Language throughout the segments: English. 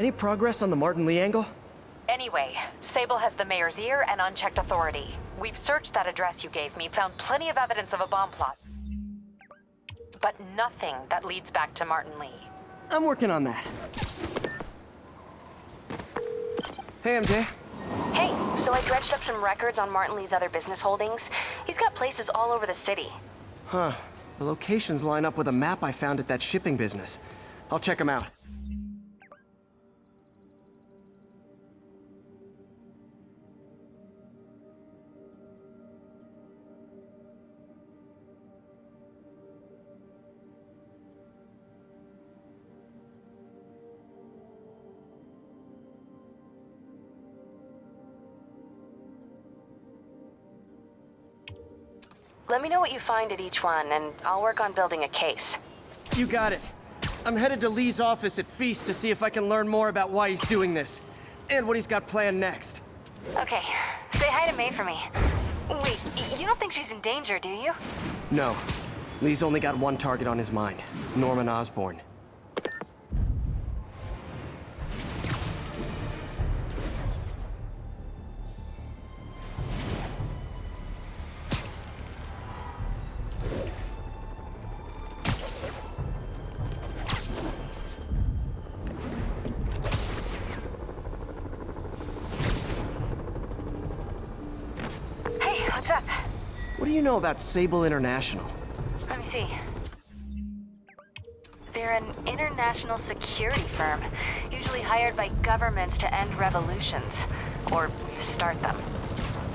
Any progress on the Martin Lee angle? Anyway, Sable has the mayor's ear and unchecked authority. We've searched that address you gave me, found plenty of evidence of a bomb plot. But nothing that leads back to Martin Lee. I'm working on that. Hey, MJ. Hey, so I dredged up some records on Martin Lee's other business holdings. He's got places all over the city. Huh. The locations line up with a map I found at that shipping business. I'll check them out. Let me know what you find at each one, and I'll work on building a case. You got it. I'm headed to Lee's office at Feast to see if I can learn more about why he's doing this. And what he's got planned next. Okay. Say hi to May for me. Wait, you don't think she's in danger, do you? No. Lee's only got one target on his mind. Norman Osborn. What's up? What do you know about Sable International? Let me see. They're an international security firm, usually hired by governments to end revolutions. Or start them.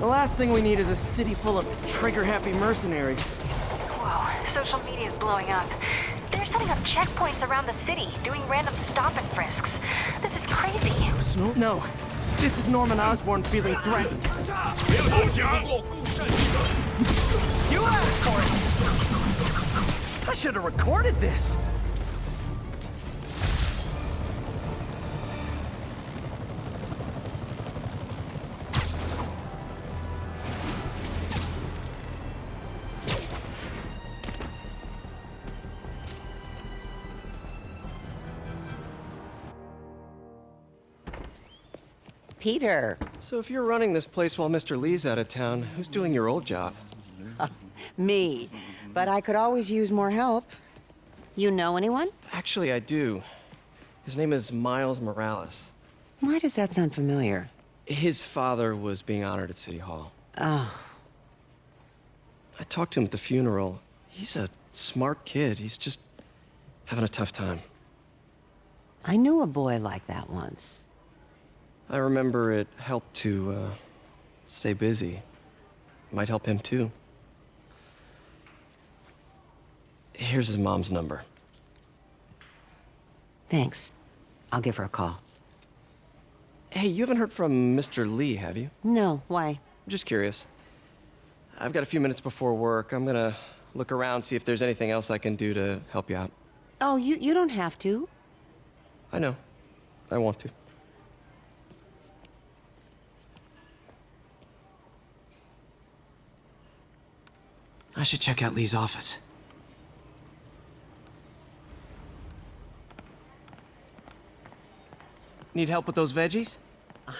The last thing we need is a city full of trigger-happy mercenaries. Whoa, social media's blowing up. They're setting up checkpoints around the city, doing random stop and frisks. This is crazy. No. This is Norman Osborn feeling threatened. You asked for it! I should have recorded this! Peter. So if you're running this place while Mr. Lee's out of town, who's doing your old job? Me. But I could always use more help. You know anyone? Actually, I do. His name is Miles Morales. Why does that sound familiar? His father was being honored at City Hall. Oh. I talked to him at the funeral. He's a smart kid. He's just having a tough time. I knew a boy like that once. I remember it helped to, stay busy. Might help him, too. Here's his mom's number. Thanks. I'll give her a call. Hey, you haven't heard from Mr. Lee, have you? No, why? Just curious. I've got a few minutes before work. I'm gonna look around, see if there's anything else I can do to help you out. Oh, you don't have to. I know. I want to. I should check out Lee's office. Need help with those veggies?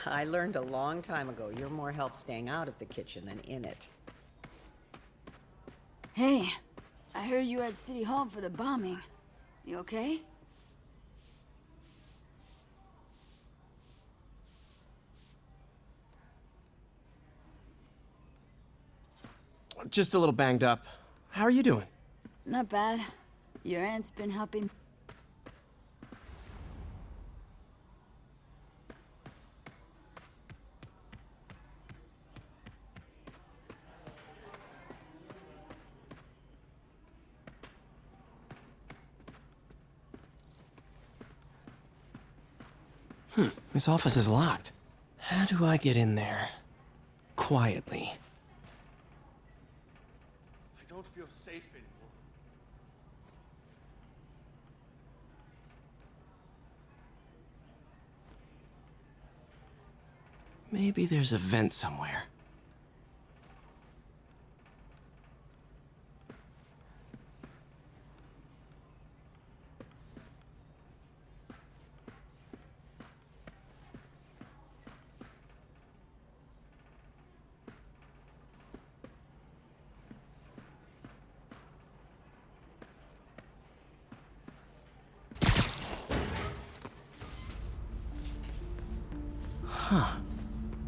I learned a long time ago you're more help staying out of the kitchen than in it. Hey, I heard you were at City Hall for the bombing. You okay? Just a little banged up. How are you doing? Not bad. Your aunt's been helping. This office is locked. How do I get in there? Quietly. I don't feel safe anymore. Maybe there's a vent somewhere.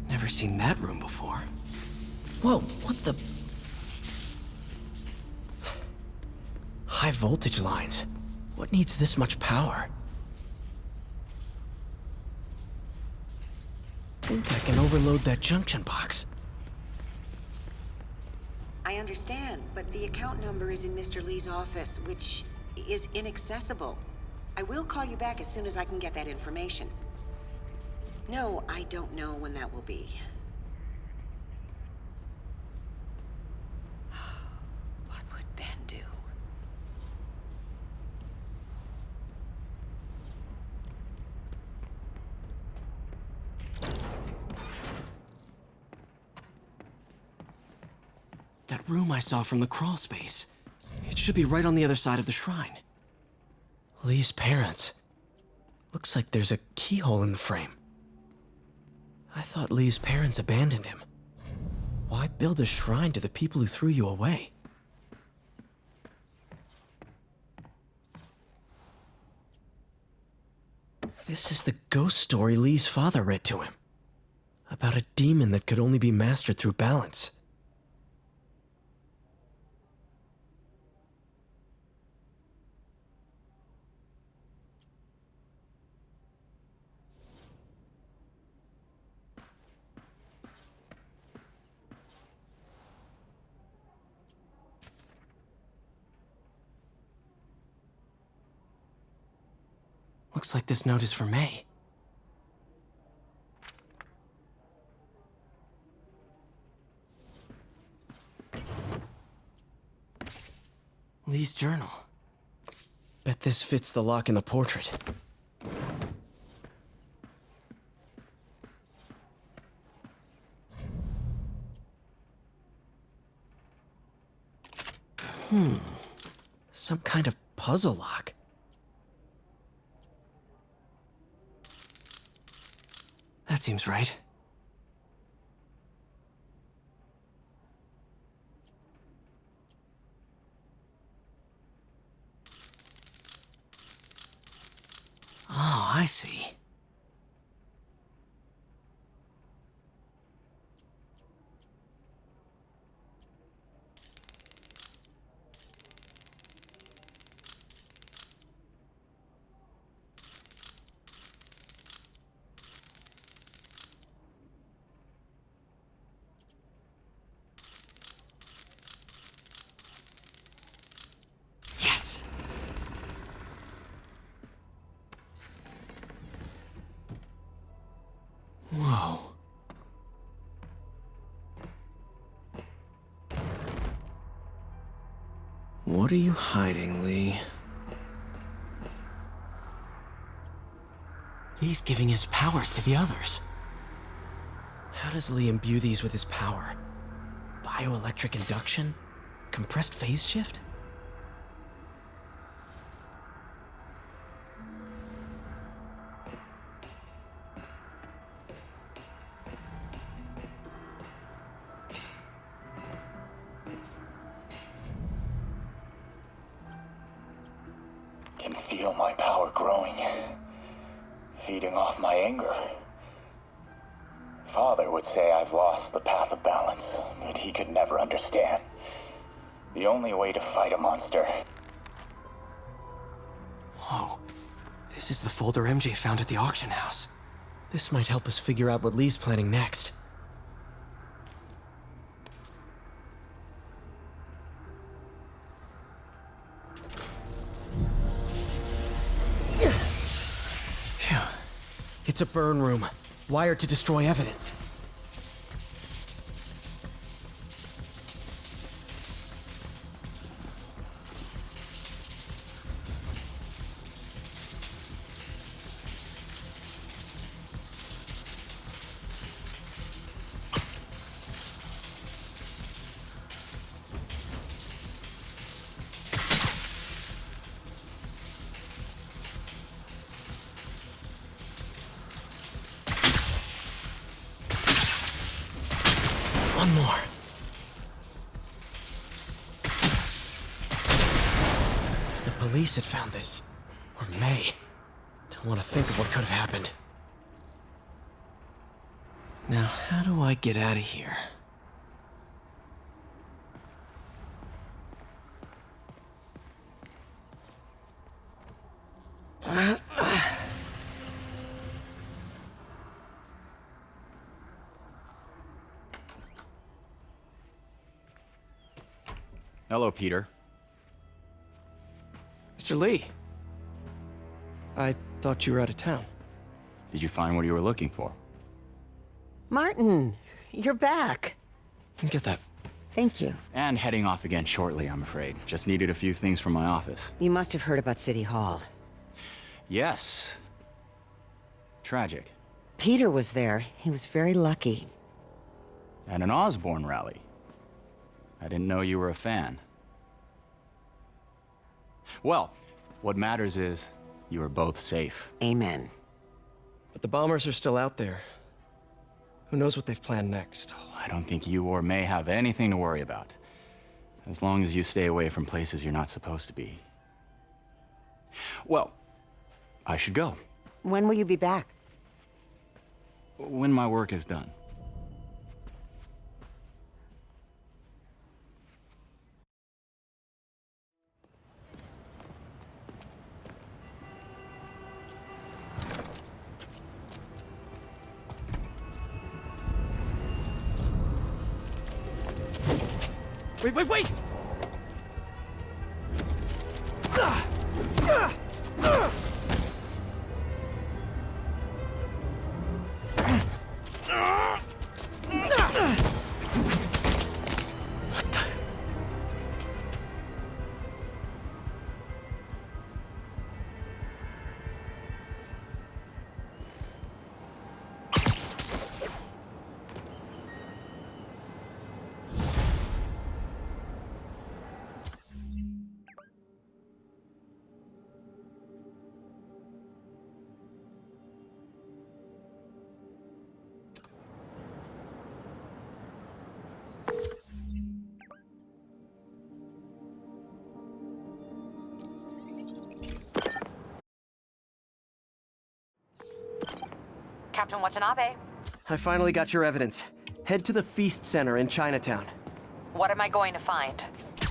Never seen that room before. Whoa, what the? High voltage lines. What needs this much power? Think I can overload that junction box. I understand, but the account number is in Mr. Lee's office, which is inaccessible. I will call you back as soon as I can get that information. No, I don't know when that will be. What would Ben do? That room I saw from the crawl space. It should be right on the other side of the shrine. Lee's parents. Looks like there's a keyhole in the frame. I thought Lee's parents abandoned him. Why build a shrine to the people who threw you away? This is the ghost story Lee's father read to him. About a demon that could only be mastered through balance. Looks like this note is for May. Lee's journal. Bet this fits the lock in the portrait. Some kind of puzzle lock. That seems right. Oh, I see. Yes! Whoa. What are you hiding, Lee? He's giving his powers to the others. How does Lee imbue these with his power? Bioelectric induction? Compressed phase shift? Can feel my power growing, feeding off my anger. Father would say I've lost the path of balance, but he could never understand. The only way to fight a monster. Whoa. This is the folder MJ found at the auction house. This might help us figure out what Lee's planning next. Phew. It's a burn room, wired to destroy evidence. One more. The police had found this. Or May. Don't want to think of what could have happened. Now, how do I get out of here? Hello, Peter. Mr. Lee. I thought you were out of town. Did you find what you were looking for? Martin, you're back. Get that. Thank you. And heading off again shortly, I'm afraid. Just needed a few things from my office. You must have heard about City Hall. Yes. Tragic. Peter was there. He was very lucky. And an Osborne rally. I didn't know you were a fan. Well, what matters is you are both safe. Amen. But the bombers are still out there. Who knows what they've planned next? I don't think you or May have anything to worry about. As long as you stay away from places you're not supposed to be. Well, I should go. When will you be back? When my work is done. Wait! Captain Watanabe, I finally got your evidence. Head to the Feast Center in Chinatown. what am I going to find?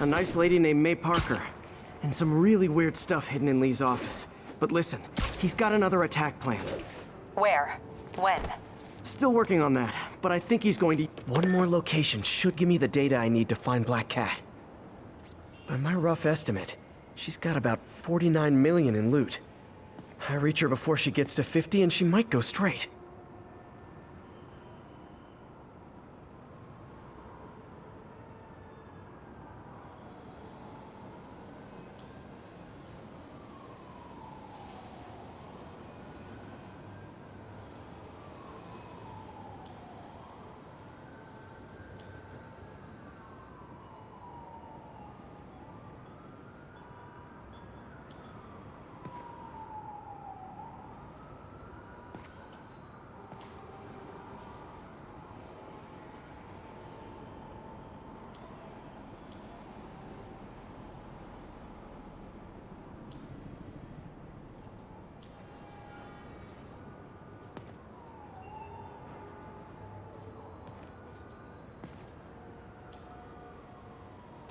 A nice lady named May Parker. And some really weird stuff hidden in Lee's office. But listen, he's got another attack plan. Where? When? Still working on that, but I think he's going to... One more location should give me the data I need to find Black Cat. By my rough estimate, she's got about 49 million in loot. I reach her before she gets to 50 and she might go straight.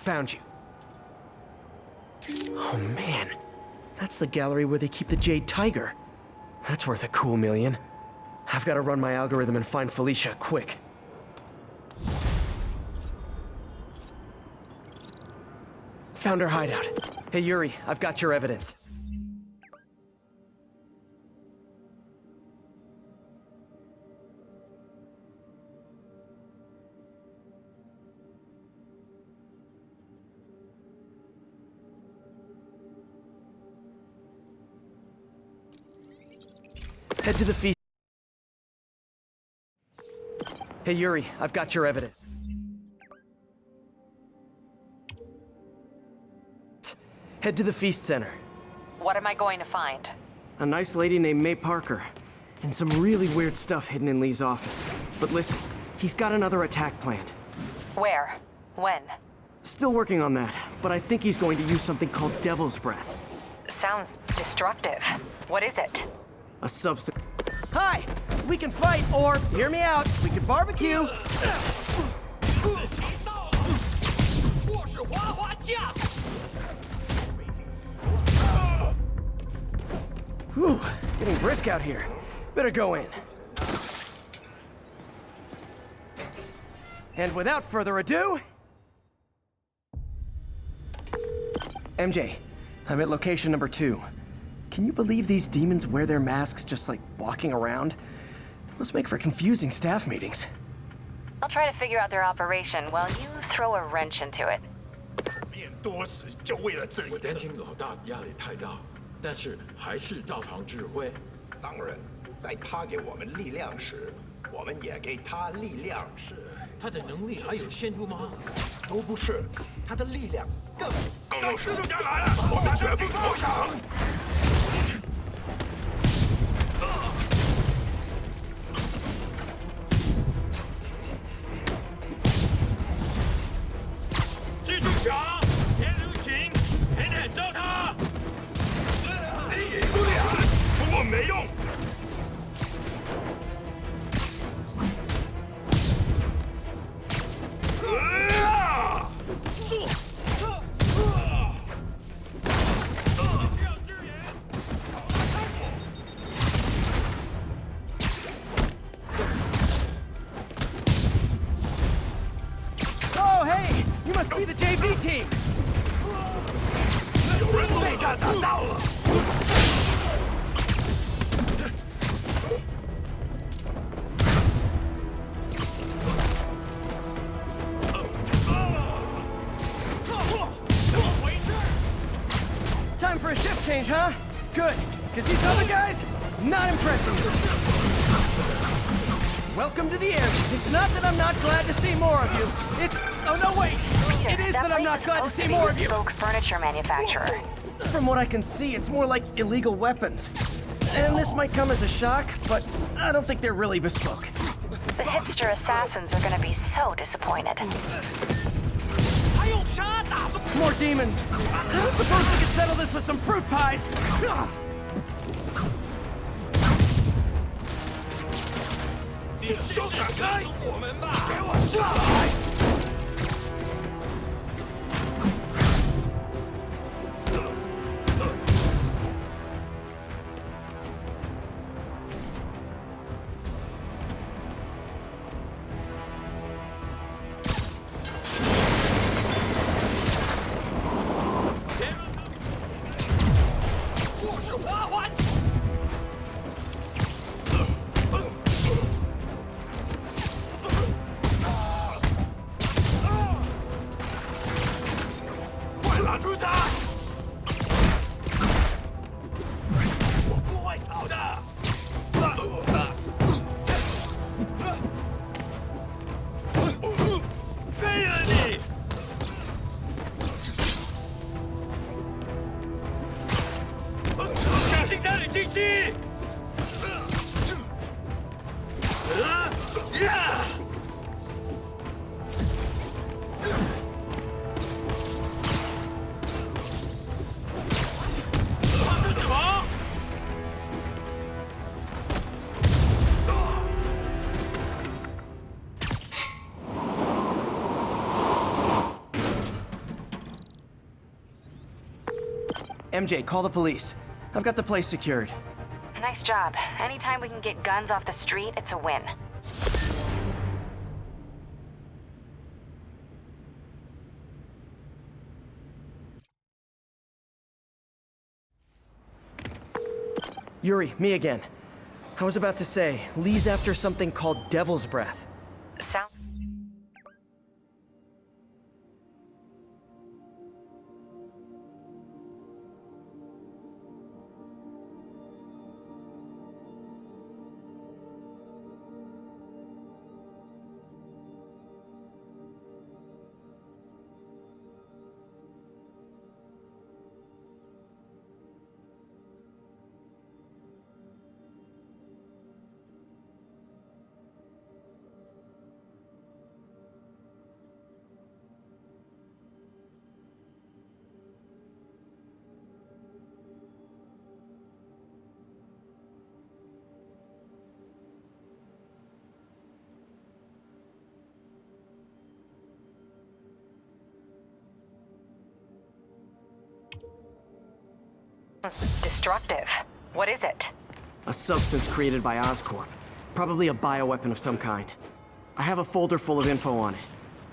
Found you. Oh man, that's the gallery where they keep the Jade Tiger. That's worth a cool million. I've got to run my algorithm and find Felicia, quick. Found her hideout. Hey Yuri, I've got your evidence. Head to the feast. Hey Yuri, I've got your evidence. Head to the Feast Center. What am I going to find? A nice lady named May Parker. And some really weird stuff hidden in Lee's office. But listen, he's got another attack planned. Where? When? Still working on that, but I think he's going to use something called Devil's Breath. Sounds destructive. What is it? A substance. Hi! we can fight, or, hear me out, we can barbecue. Whew, getting brisk out here. Better go in. And without further ado... MJ, I'm at location number 2. Can you believe these demons wear their masks just like walking around? Must make for confusing staff meetings. I'll try to figure out their operation while you throw a wrench into it. 变多时就为了这一我担心老大压力太大，但是还是照常指挥。当然，在他给我们力量时，我们也给他力量。是，他的能力还有限度吗？都不是，他的力量更有师徒家来了，我们绝不投降。记住墙，别留情，狠狠招他。你赢不了，不过没用。 Oh, hey! You must be the JV team! 有人被他打到了。 Time for a shift change, huh? Good, because these other guys, not impressing. Welcome to the air. It's not that I'm not glad to see more of you. It's... Oh, no, wait. It is that I'm not glad to see more of you. Bespoke furniture manufacturer. From what I can see, it's more like illegal weapons. And this might come as a shock, but I don't think they're really bespoke. The hipster assassins are gonna be so disappointed. More demons. I don't suppose we could settle this with some fruit pies. 你都闪开！我们吧，给我下来！ MJ, call the police. I've got the place secured. Nice job. Anytime we can get guns off the street, it's a win. Yuri, me again. I was about to say, Lee's after something called Devil's Breath. Sound... Destructive. What is it? A substance created by Oscorp. Probably a bioweapon of some kind. I have a folder full of info on it.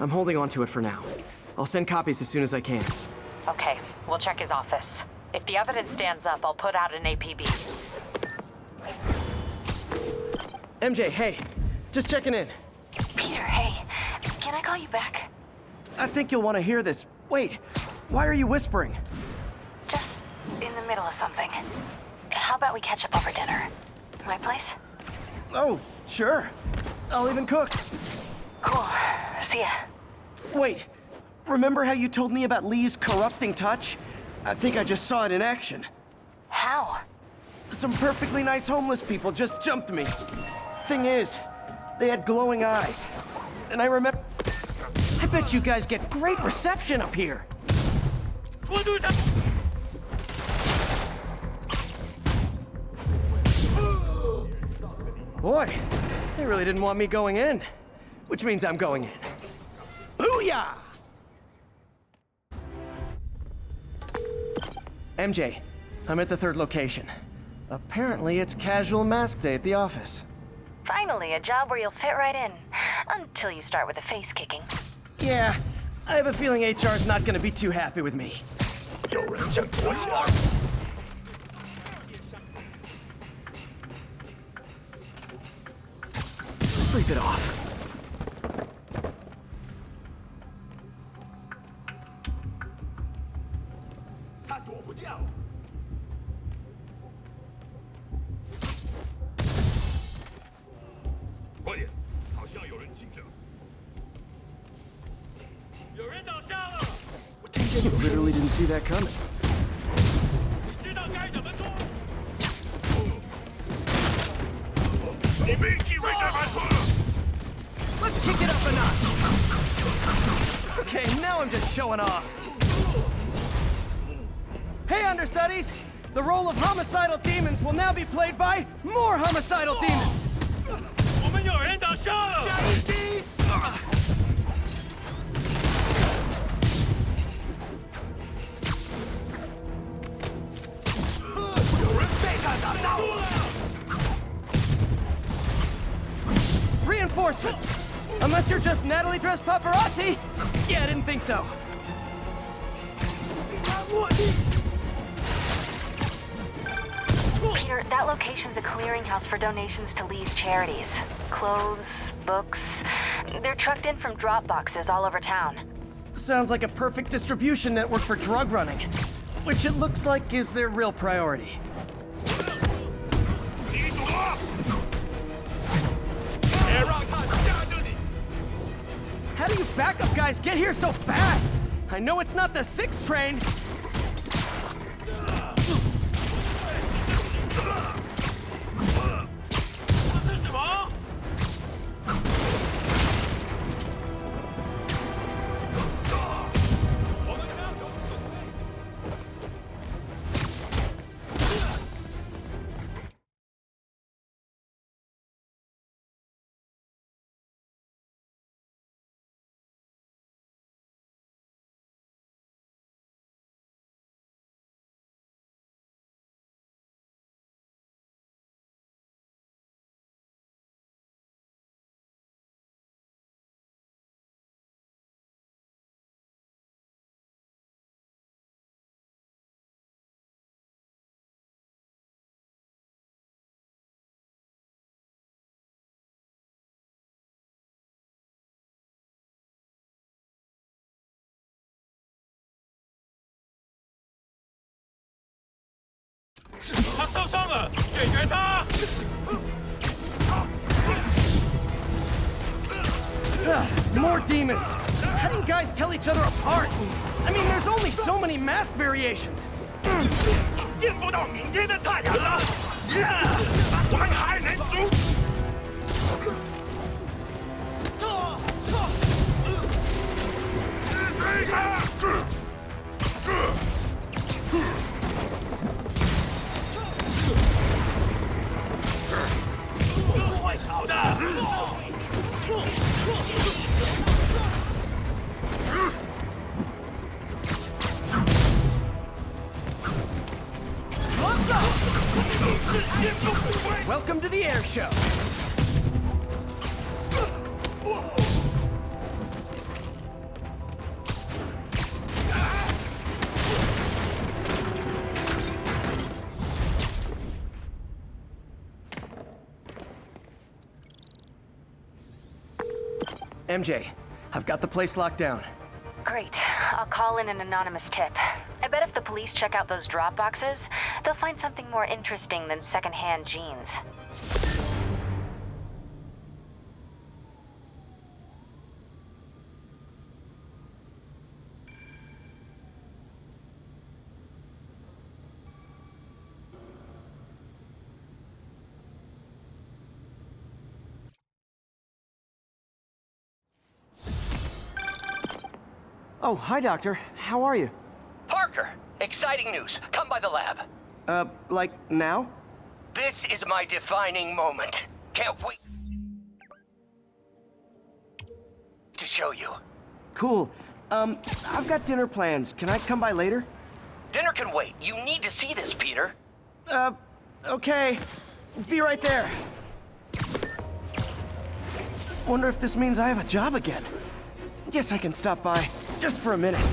I'm holding on to it for now. I'll send copies as soon as I can. Okay, we'll check his office. If the evidence stands up, I'll put out an APB. MJ, hey. Just checking in. Peter, hey. Can I call you back? I think you'll want to hear this. Wait, why are you whispering? Just in the middle of something. How about we catch up over dinner? My place? Oh, sure. I'll even cook. Cool. See ya. Wait, remember how you told me about Lee's corrupting touch? I think I just saw it in action. How? Some perfectly nice homeless people just jumped me. Thing is, they had glowing eyes. And I remember... I bet you guys get great reception up here. Boy, they really didn't want me going in. Which means I'm going in. Booyah! MJ, I'm at the third location. Apparently it's casual mask day at the office. Finally, a job where you'll fit right in. Until you start with the face kicking. Yeah, I have a feeling HR's not gonna be too happy with me. 有人正躲起来。 Sleep it off. 他躲不掉。快点，好像有人进着。有人倒下了， Literally didn't see that coming. 知道该怎么做。你没机会再犯错了。 Let's kick it up a notch. Okay, now I'm just showing off. Hey, understudies! The role of homicidal demons will now be played by more homicidal demons! 我们有人倒下了。有人被他打到了。 Reinforcements! Unless you're just Natalie dressed paparazzi? Yeah, I didn't think so. Peter, that location's a clearinghouse for donations to Lee's charities. Clothes, books. They're trucked in from drop boxes all over town. Sounds like a perfect distribution network for drug running. Which it looks like is their real priority. 你躲！别让他吓着你！ How do you backup guys get here so fast? I know it's not the 6th train. More demons! How do you guys tell each other apart? I mean, there's only so many mask variations. 见不到明天的太阳了，我们还能输。追他！不会逃的。 Hey, Welcome to the air show. MJ, I've got the place locked down. Great. I'll call in an anonymous tip. I bet if the police check out those drop boxes, they'll find something more interesting than secondhand jeans. Oh, hi, Doctor. How are you? Parker, exciting news. Come by the lab. Like now? This is my defining moment. Can't wait to show you. Cool. I've got dinner plans. Can I come by later? Dinner can wait. You need to see this, Peter. Okay. Be right there. Wonder if this means I have a job again. Guess I can stop by, just for a minute.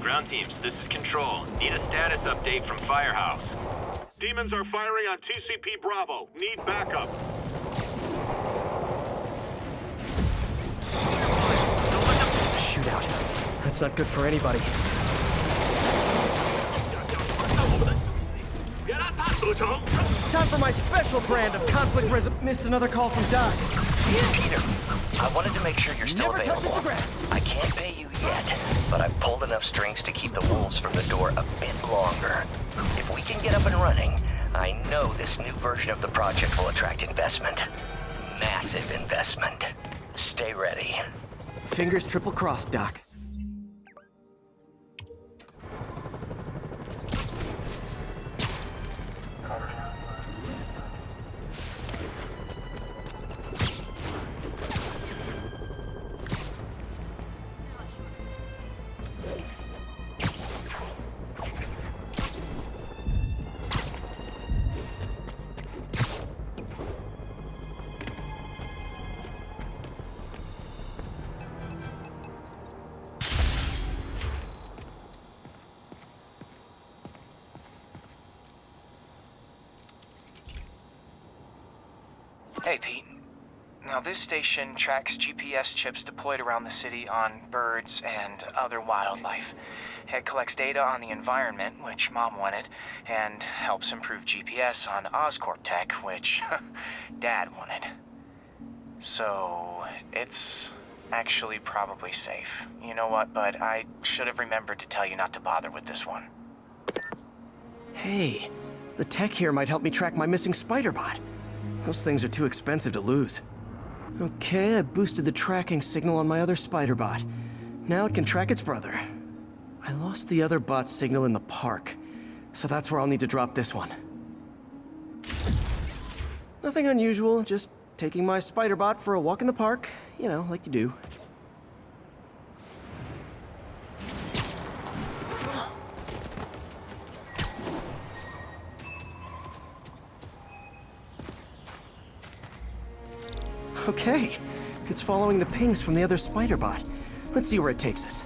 Ground teams, this is Control. Need a status update from Firehouse. Demons are firing on TCP Bravo. Need backup. Shootout. That's not good for anybody. Time for my special brand of conflict Missed another call from Doc. Peter, I wanted to make sure you're still Never touch a available. cigarette. I can't pay you yet, but I've pulled enough strings to keep the wolves from the door a bit longer. If we can get up and running, I know this new version of the project will attract investment. Massive investment. Stay ready. Fingers triple crossed, Doc. Hey, Pete. Now, this station tracks GPS chips deployed around the city on birds and other wildlife. It collects data on the environment, which Mom wanted, and helps improve GPS on Oscorp tech, which Dad wanted. So, it's actually probably safe. You know what, bud? I should have remembered to tell you not to bother with this one. Hey, the tech here might help me track my missing spider bot. Those things are too expensive to lose. Okay, I boosted the tracking signal on my other spider bot. Now it can track its brother. I lost the other bot's signal in the park, so that's where I'll need to drop this one. Nothing unusual, just taking my spider bot for a walk in the park, you know, like you do. Okay, it's following the pings from the other spider bot. Let's see where it takes us.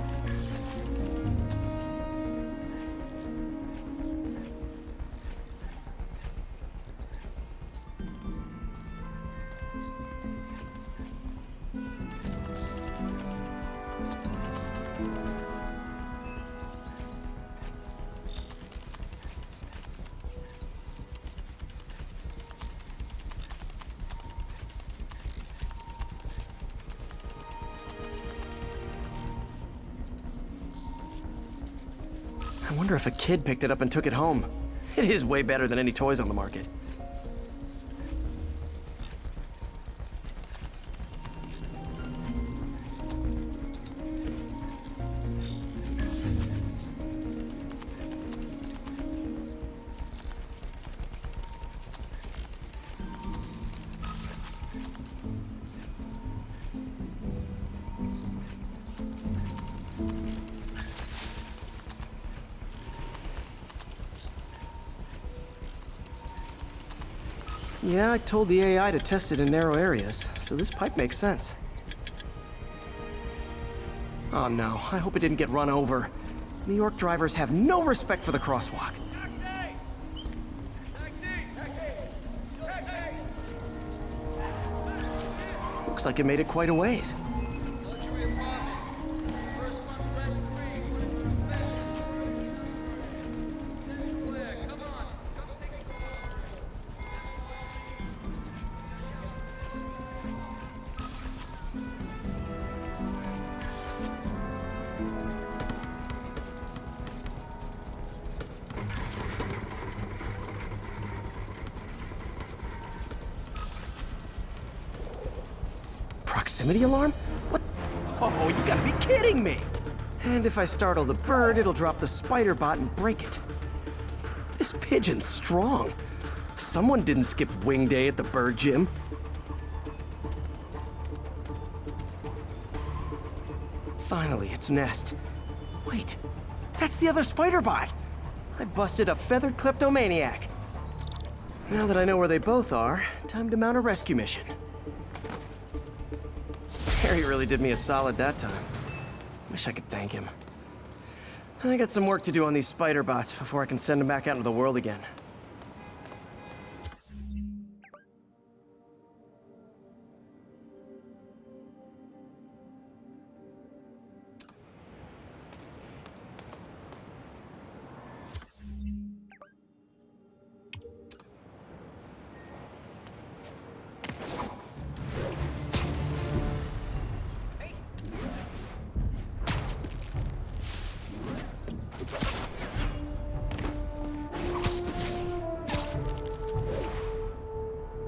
I wonder if a kid picked it up and took it home. It is way better than any toys on the market. Yeah, I told the AI to test it in narrow areas, so this pipe makes sense. Oh no, I hope it didn't get run over. New York drivers have no respect for the crosswalk. Looks like it made it quite a ways. Proximity alarm? What? Oh, you gotta be kidding me! And if I startle the bird, it'll drop the spider bot and break it. This pigeon's strong. Someone didn't skip wing day at the bird gym. Finally, its nest. Wait, that's the other spider bot! I busted a feathered kleptomaniac. Now that I know where they both are, time to mount a rescue mission. Harry really did me a solid that time. Wish I could thank him. I got some work to do on these spider bots before I can send them back out into the world again.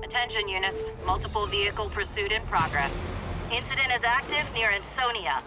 Attention units, multiple vehicle pursuit in progress. Incident is active near Ansonia.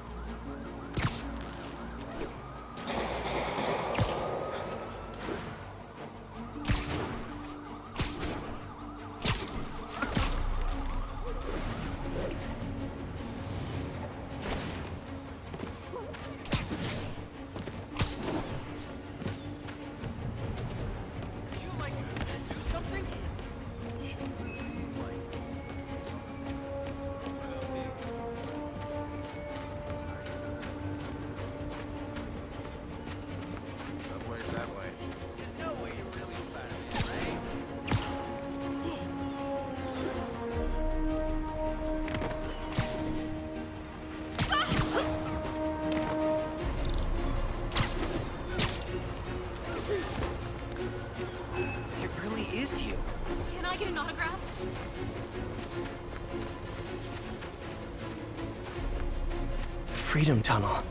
Freedom Tunnel.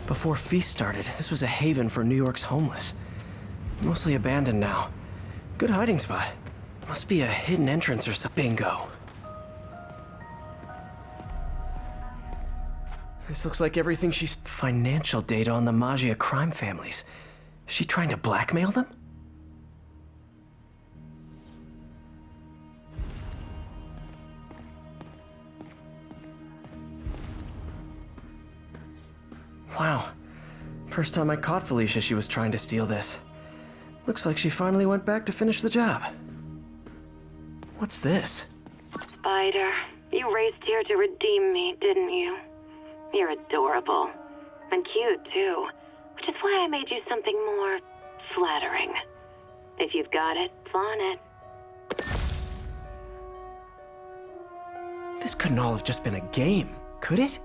Before Feast started, this was a haven for New York's homeless. Mostly abandoned now. Good hiding spot. Must be a hidden entrance or something. Bingo. This looks like everything she's... Financial data on the Maggia crime families. Is she trying to blackmail them? Wow. First time I caught Felicia, she was trying to steal this. Looks like she finally went back to finish the job. What's this? Spider, you raced here to redeem me, didn't you? You're adorable. And cute, too. Which is why I made you something more flattering. If you've got it, flaunt it. This couldn't all have just been a game, could it?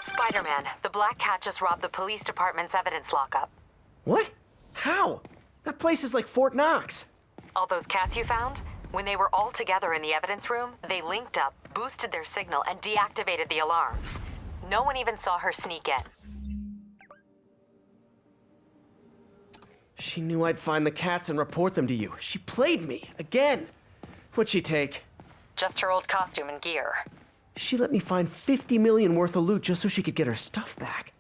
Spider-Man, the Black Cat just robbed the police department's evidence lockup. What? How? That place is like Fort Knox. All those cats you found? When they were all together in the evidence room, they linked up, boosted their signal, and deactivated the alarms. No one even saw her sneak in. She knew I'd find the cats and report them to you. She played me, again. What'd she take? Just her old costume and gear. She let me find 50 million worth of loot just so she could get her stuff back.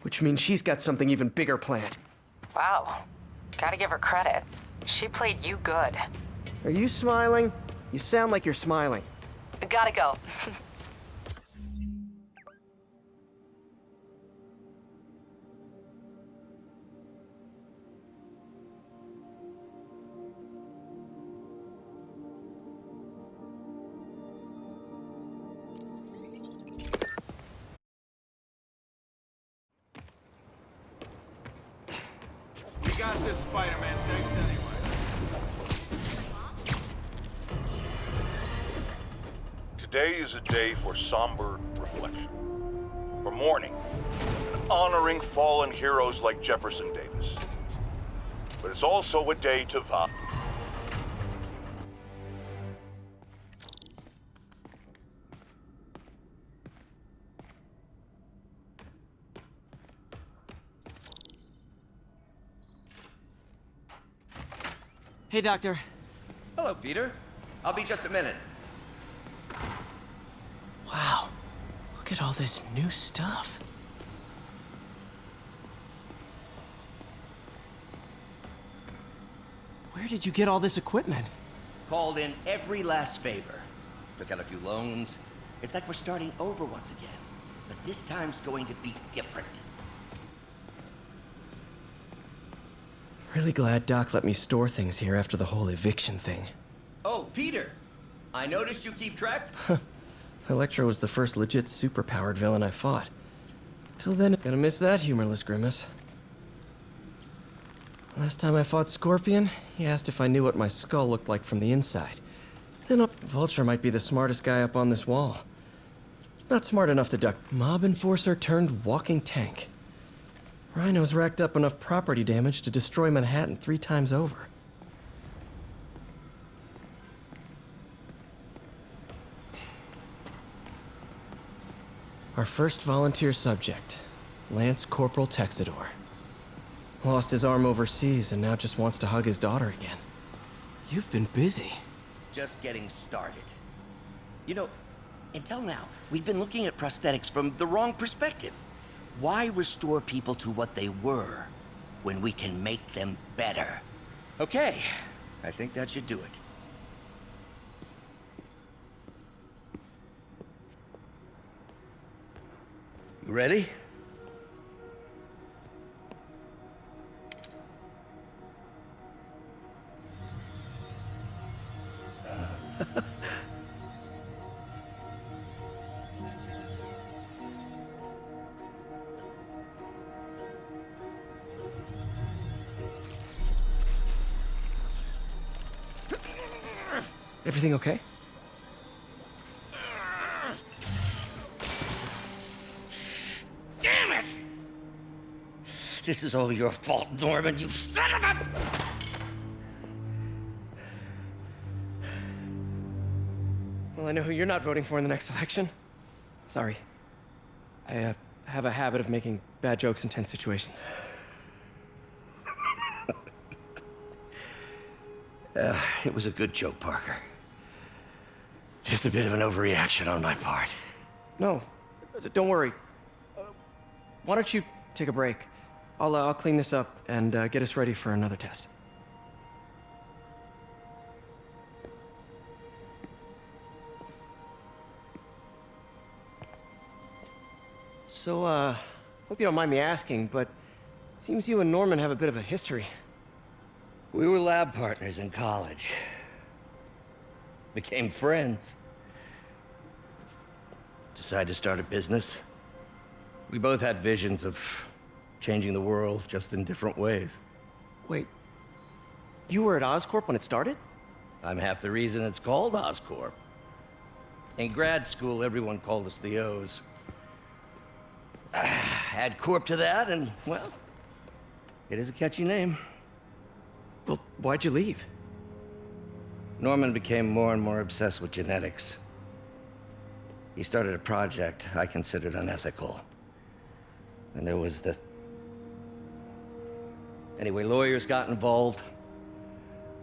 Which means she's got something even bigger planned. Wow. Gotta give her credit. She played you good. Are you smiling? You sound like you're smiling. Gotta go. this Spider-Man thinks anyway? Today is a day for somber reflection, for mourning, and honoring fallen heroes like Jefferson Davis. But it's also a day to vow. Hey, Doctor. Hello, Peter. I'll be just a minute. Wow. Look at all this new stuff. Where did you get all this equipment? Called in every last favor. Took out a few loans. It's like we're starting over once again. But this time's going to be different. Really glad Doc let me store things here after the whole eviction thing. Oh, Peter! I noticed you keep track. Electro was the first legit superpowered villain I fought. Till then, gonna miss that humorless grimace. Last time I fought Scorpion, he asked if I knew what my skull looked like from the inside. Then Vulture might be the smartest guy up on this wall. Not smart enough to duck. Mob enforcer turned walking tank. Rhino's racked up enough property damage to destroy Manhattan 3 times over. Our first volunteer subject, Lance Corporal Texador. Lost his arm overseas and now just wants to hug his daughter again. You've been busy. Just getting started. You know, until now, we've been looking at prosthetics from the wrong perspective. Why restore people to what they were when we can make them better? Okay, I think that should do it. You ready? Everything okay? Damn it! This is all your fault, Norman, you son of a... Well, I know who you're not voting for in the next election. Sorry. I have a habit of making bad jokes in tense situations. It was a good joke, Parker. Just a bit of an overreaction on my part. No, don't worry. Why don't you take a break? I'll clean this up and get us ready for another test. So, hope you don't mind me asking, but it seems you and Norman have a bit of a history. We were lab partners in college. Became friends. Decided to start a business. We both had visions of changing the world, just in different ways. Wait, you were at Oscorp when it started? I'm half the reason it's called Oscorp. In grad school, everyone called us the O's. Add Corp to that, and, well, it is a catchy name. Well, why'd you leave? Norman became more and more obsessed with genetics. He started a project I considered unethical. And there was this... Anyway, lawyers got involved.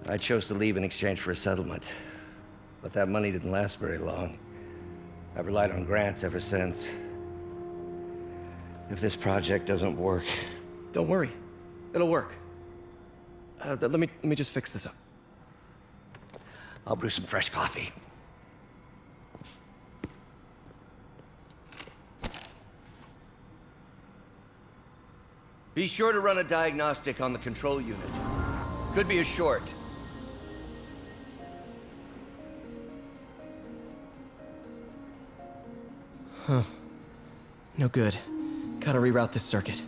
I chose to leave in exchange for a settlement. But that money didn't last very long. I've relied on grants ever since. If this project doesn't work... Don't worry. It'll work. Let me just fix this up. I'll brew some fresh coffee. Be sure to run a diagnostic on the control unit. Could be a short. Huh. No good. Gotta reroute this circuit.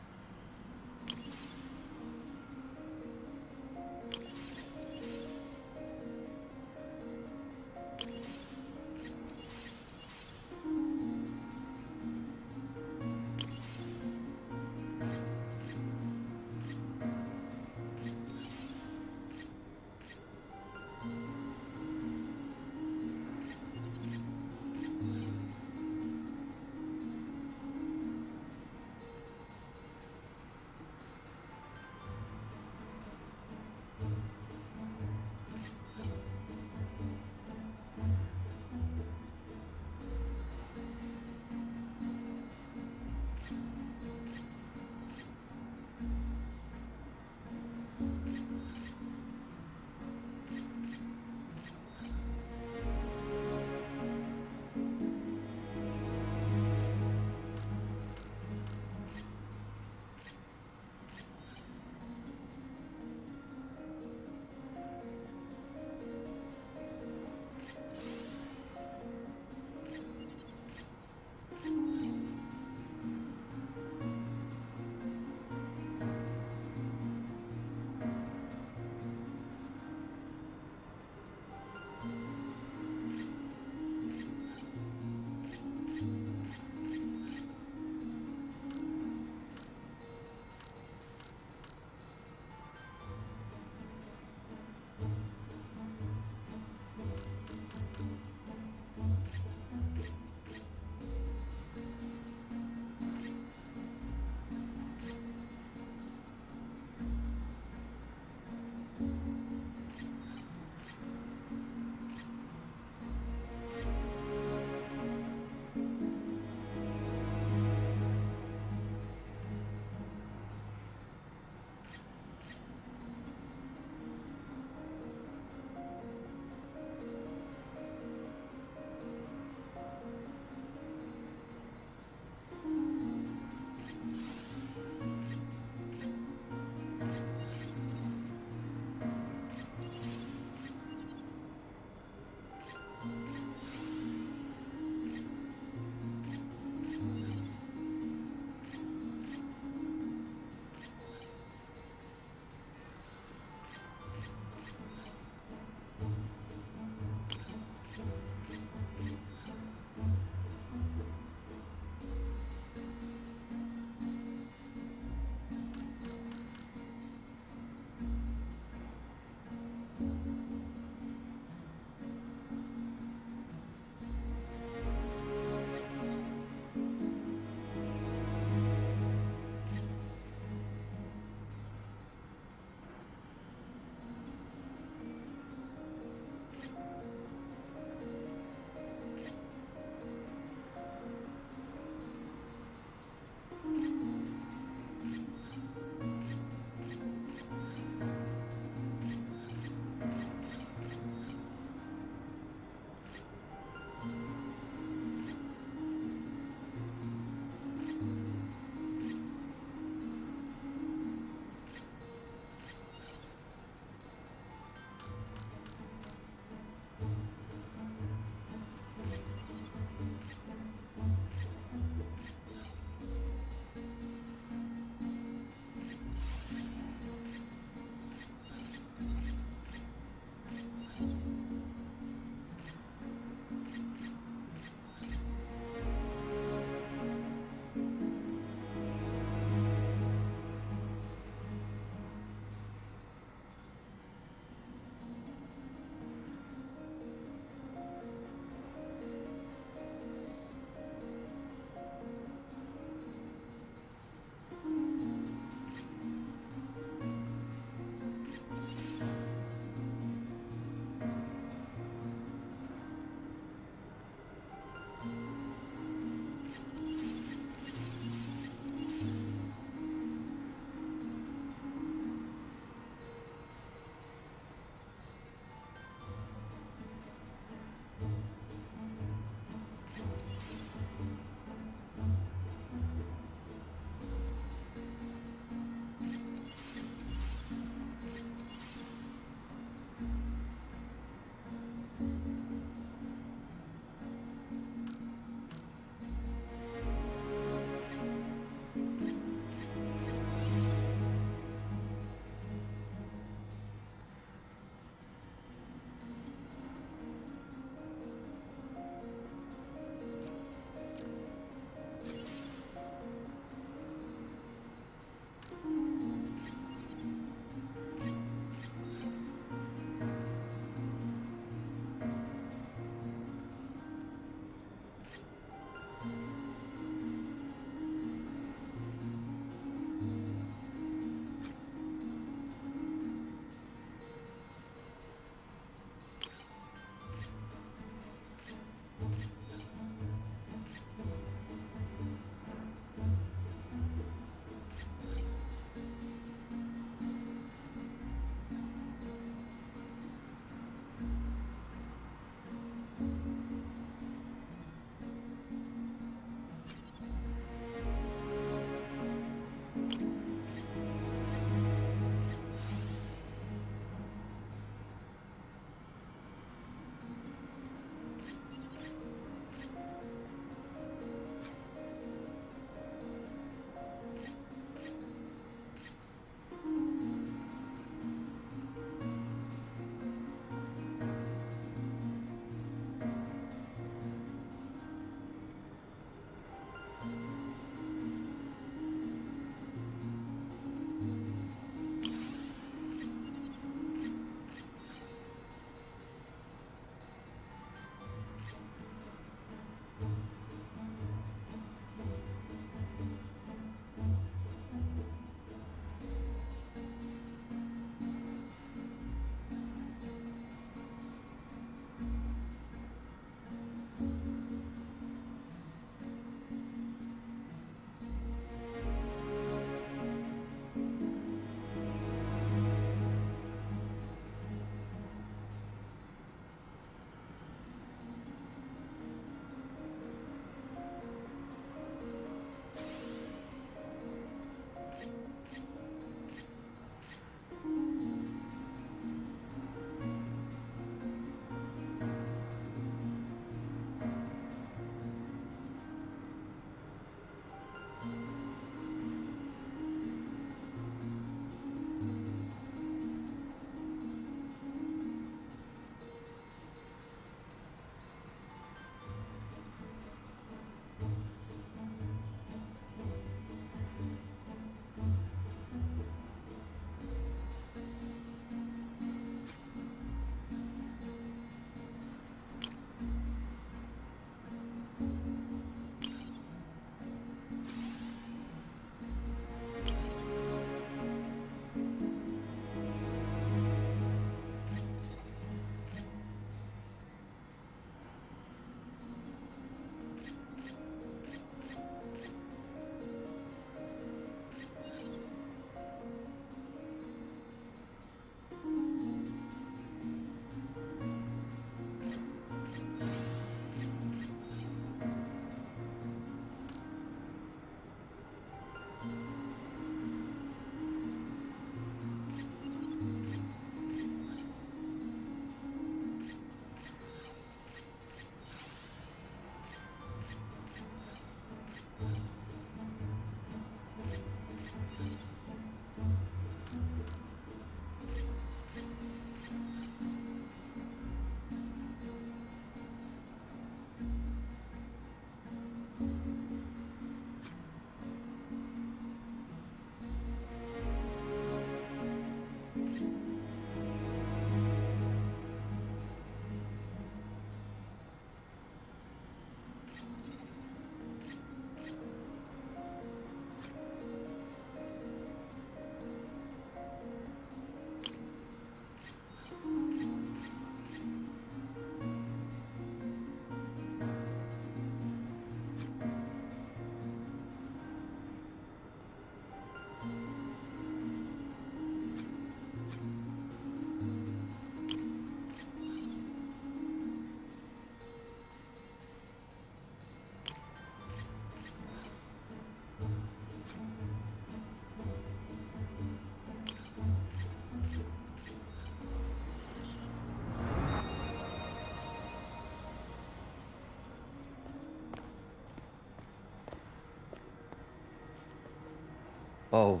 Oh,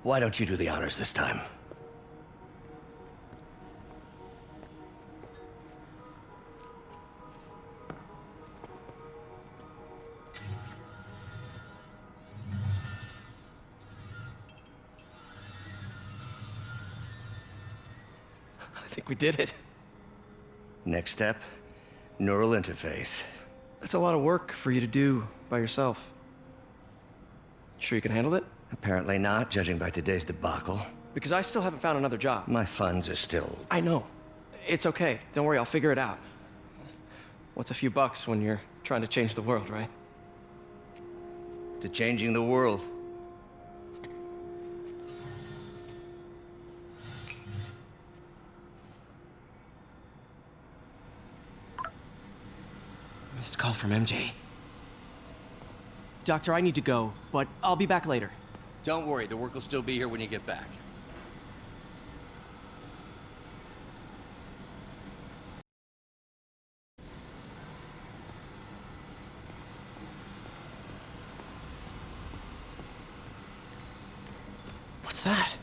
why don't you do the honors this time? I think we did it. Next step, neural interface. That's a lot of work for you to do by yourself. Sure you can handle it? Apparently not, judging by today's debacle. Because I still haven't found another job. My funds are still... I know. It's okay. Don't worry, I'll figure it out. What's a few bucks when you're trying to change the world, right? To changing the world. Missed call from MJ. Doctor, I need to go, but I'll be back later. Don't worry, the work will still be here when you get back. What's that?